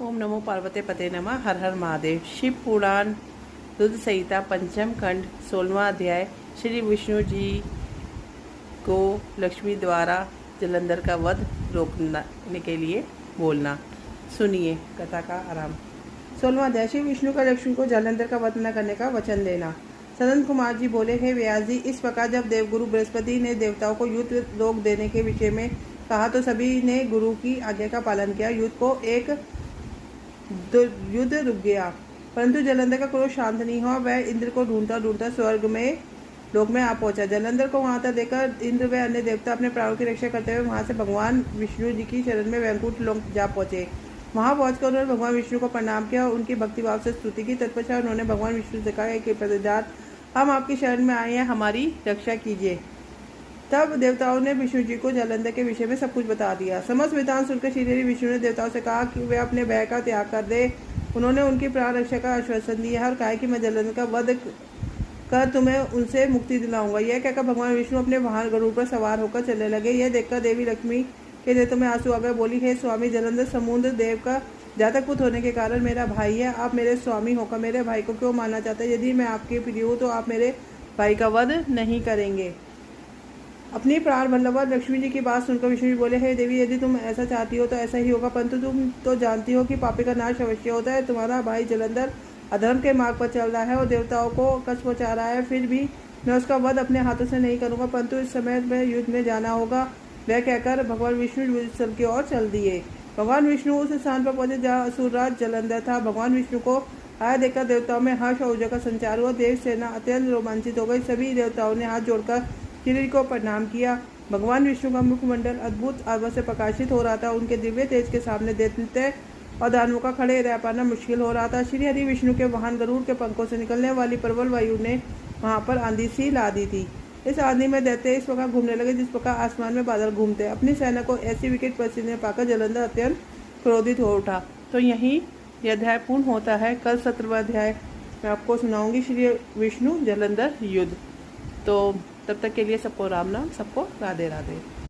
ओम नमो पार्वती पते नमः। हर हर महादेव। शिव पुराण रुद्र संहिता पंचम खंड 16वां अध्याय। श्री विष्णु जी को लक्ष्मी द्वारा जलंधर का वध रोकने के लिए बोलना। सुनिए कथा का आरंभ। 16वां अध्याय। श्री विष्णु का लक्ष्मी को जलंधर का वध न करने का वचन देना। सनंद कुमार जी बोले, हे व्यास जी, इस प्रकार जब देवगुरु बृहस्पति ने देवताओं को युद्ध रोक देने के विषय में कहा तो सभी ने गुरु की आज्ञा का पालन किया। युद्ध रुक गया, परंतु जलंधर का क्रोध शांत नहीं हुआ। वह इंद्र को ढूंढता ढूंढता स्वर्ग में लोक में आ पहुंचा। जलंधर को वहां तक देखकर इंद्र व अन्य देवता अपने प्राणों की रक्षा करते हुए वहां से भगवान विष्णु जी की शरण में वैकुंठ लोक जा पहुंचे। वहां पहुंचकर उन्होंने भगवान विष्णु को प्रणाम किया और उनकी भक्तिभाव से स्तुति की। तत्पश्चात उन्होंने भगवान विष्णु से कहा कि प्रतिदार, हम आपकी शरण में आए हैं, हमारी रक्षा कीजिए। तब देवताओं ने विष्णु जी को जलंधर के विषय में सब कुछ बता दिया। समस्त वृतांत सुनकर श्रीहरि विष्णु ने देवताओं से कहा कि वे अपने भय का त्याग कर दे। उन्होंने उनकी प्राण रक्षा का आश्वासन दिया और कहा कि मैं जलंधर का वध कर तुम्हें उनसे मुक्ति दिलाऊंगा। यह कहकर भगवान विष्णु अपने वाहन गरुड़ पर सवार होकर चलने लगे। यह देखकर देवी लक्ष्मी के नेत्रों में आंसू आ गए। बोली, हे स्वामी, जलंधर समुद्र देव का जातक पुत्र होने के कारण मेरा भाई है। आप मेरे स्वामी होकर मेरे भाई को क्यों मारना चाहते हैं? यदि मैं आपके प्रिय हूँ तो आप मेरे भाई का वध नहीं करेंगे। अपनी प्राण वल्लभा लक्ष्मी जी की बात सुनकर विष्णु जी बोले, हे देवी, यदि तुम ऐसा चाहती हो तो ऐसा ही होगा, परंतु तुम तो जानती हो कि पापी का नाश अवश्य होता है। तुम्हारा भाई जलंधर अधर्म के मार्ग पर चल रहा है और देवताओं को कष्ट पहुंचा रहा है, फिर भी मैं उसका वध अपने हाथों से नहीं करूंगा, परंतु इस समय में युद्ध में जाना होगा। वह कहकर भगवान विष्णु स्थल की ओर चल दिए। भगवान विष्णु उस स्थान पर पहुंचे जहाँ असुरराज जलंधर था। भगवान विष्णु को आया देखकर देवताओं में हर्ष और ऊर्जा का संचार हुआ। देव सेना अत्यंत रोमांचित हो गई। सभी देवताओं ने हाथ जोड़कर श्री को प्रणाम किया। भगवान विष्णु का मुखमंडल अद्भुत आभा से प्रकाशित हो रहा था। उनके दिव्य तेज के सामने दैत्य और दानवों का खड़े रह पाना मुश्किल हो रहा था। श्री हरि विष्णु के वाहन गरुड़ के पंखों से निकलने वाली प्रबल वायु ने वहां पर आंधी सी ला दी थी। इस आंधी में दैत्य इस प्रकार घूमने लगे जिस प्रकार आसमान में बादल घूमते। अपनी सेना को ऐसी विकट परिस्थिति में पाकर जलंधर अत्यंत क्रोधित हो उठा। तो यही यह अध्याय पूर्ण होता है। कल 17वां अध्याय मैं आपको सुनाऊंगी, श्री विष्णु जलंधर युद्ध। तो तब तक के लिए सबको राम नाम, सबको राधे राधे।